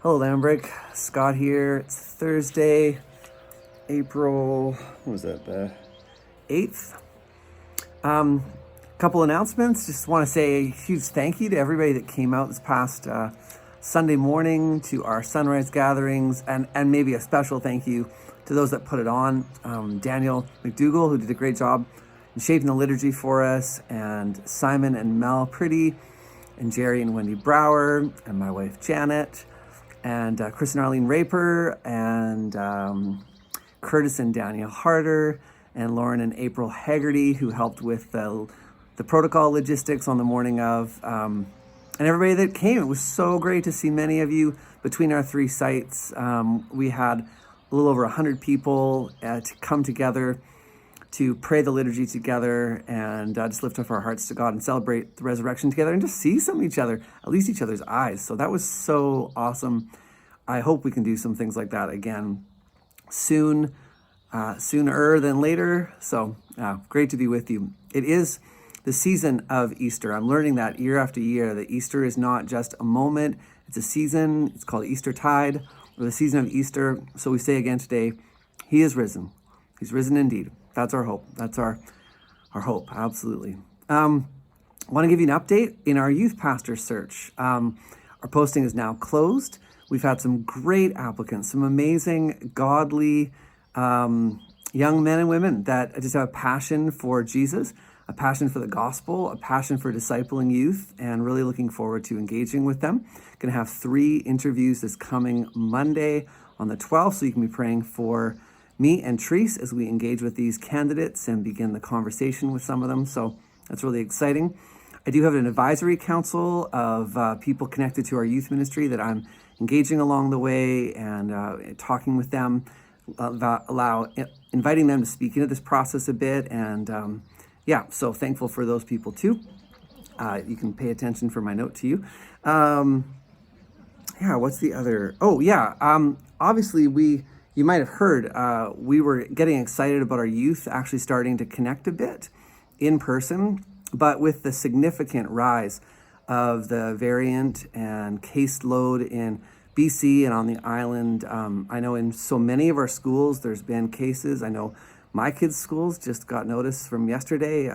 Hello, Lambrick. Scott here. It's Thursday, April, what was that, the 8th? Couple announcements. Just want to say a huge thank you to everybody that came out this past Sunday morning to our sunrise gatherings, and maybe a special thank you to those that put it on. Daniel McDougall, who did a great job in shaping the liturgy for us, and Simon and Mel Pretty, and Jerry and Wendy Brower, and my wife Janet, and Chris and Arlene Raper, and Curtis and Daniel Harder, and Lauren and April Haggerty, who helped with the protocol logistics on the morning of, and everybody that came. It was so great to see many of you between our three sites. We had a little over 100 people to come together to pray the liturgy together and just lift up our hearts to God and celebrate the resurrection together and just see some of each other, at least each other's eyes. So that was so awesome. I hope we can do some things like that again soon, sooner than later. So great to be with you. It is the season of Easter. I'm learning that year after year, that Easter is not just a moment, it's a season. It's called Eastertide, or the season of Easter. So we say again today, He is risen. He's risen indeed. That's our hope. That's our hope, absolutely. I want to give you an update in our youth pastor search. Our posting is now closed. We've had some great applicants, some amazing, godly young men and women that just have a passion for Jesus, a passion for the gospel, a passion for discipling youth, and really looking forward to engaging with them. Going to have 3 interviews this coming Monday on the 12th, so you can be praying for me and Therese as we engage with these candidates and begin the conversation with some of them. So that's really exciting. I do have an advisory council of people connected to our youth ministry that I'm engaging along the way and talking with them, inviting them to speak into this process a bit. And so thankful for those people too. You can pay attention for my note to you. What's the other? Obviously you might have heard, we were getting excited about our youth actually starting to connect a bit in person, but with the significant rise of the variant and caseload in BC and on the island, I know in so many of our schools there's been cases. I know my kids' schools just got notice from yesterday,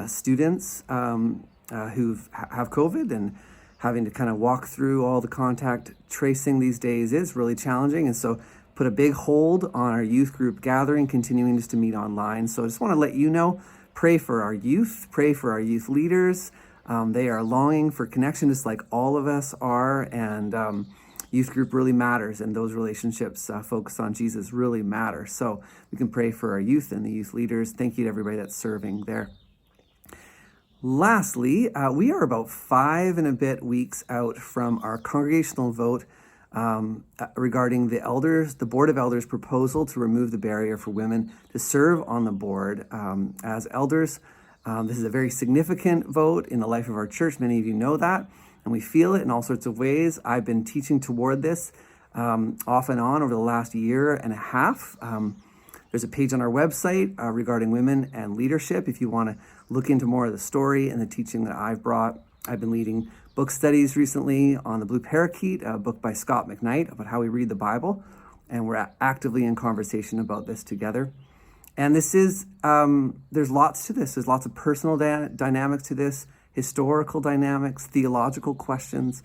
students who have COVID, and having to kind of walk through all the contact tracing these days is really challenging. And so put a big hold on our youth group gathering, continuing just to meet online. So I just want to let you know, pray for our youth, pray for our youth leaders. They are longing for connection just like all of us are, and youth group really matters, and those relationships focused on Jesus really matter. So we can pray for our youth and the youth leaders. Thank you to everybody that's serving there. Lastly, we are about 5 and a bit weeks out from our congregational vote regarding the Board of Elders proposal to remove the barrier for women to serve on the board as elders. This is a very significant vote in the life of our church. Many of you know that, and we feel it in all sorts of ways. I've been teaching toward this off and on over the last year and a half. There's a page on our website regarding women and leadership if you want to look into more of the story and the teaching that I've brought. I've been leading book studies recently on The Blue Parakeet, a book by Scott McKnight about how we read the Bible, and we're actively in conversation about this together. And this is, there's lots to this. There's lots of personal dynamics to this, historical dynamics, theological questions.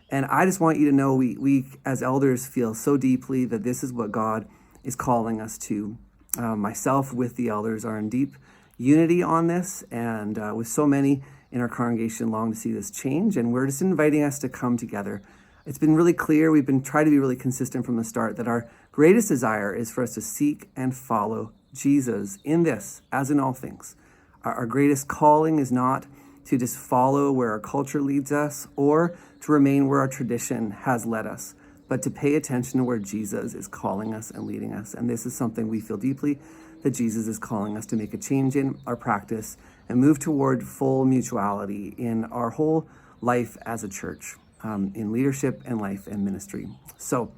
And I just want you to know we as elders feel so deeply that this is what God is calling us to. Myself with the elders are in deep unity on this, and with so many in our congregation long to see this change, and we're just inviting us to come together. It's been really clear, we've been trying to be really consistent from the start, that our greatest desire is for us to seek and follow Jesus in this, as in all things. Our greatest calling is not to just follow where our culture leads us or to remain where our tradition has led us, but to pay attention to where Jesus is calling us and leading us. And this is something we feel deeply that Jesus is calling us to make a change in our practice and move toward full mutuality in our whole life as a church, in leadership and life and ministry. So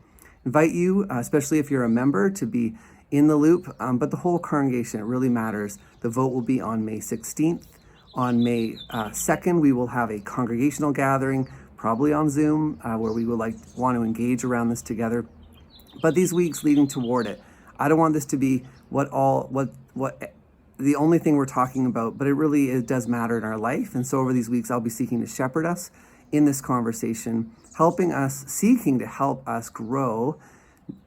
invite you, especially if you're a member, to be in the loop, but the whole congregation, it really matters. The vote will be on May 16th. On May 2nd, we will have a congregational gathering probably on Zoom, where we would want to engage around this together. But these weeks leading toward it, I don't want this to be what the only thing we're talking about, but it does matter in our life. And so over these weeks, I'll be seeking to shepherd us in this conversation, seeking to help us grow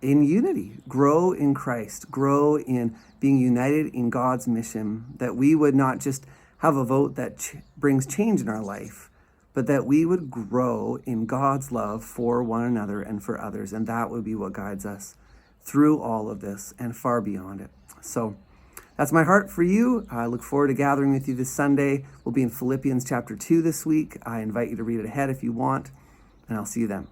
in unity, grow in Christ, grow in being united in God's mission, that we would not just have a vote that brings change in our life, but that we would grow in God's love for one another and for others. And that would be what guides us through all of this and far beyond it. So that's my heart for you. I look forward to gathering with you this Sunday. We'll be in Philippians chapter 2 this week. I invite you to read it ahead if you want, and I'll see you then.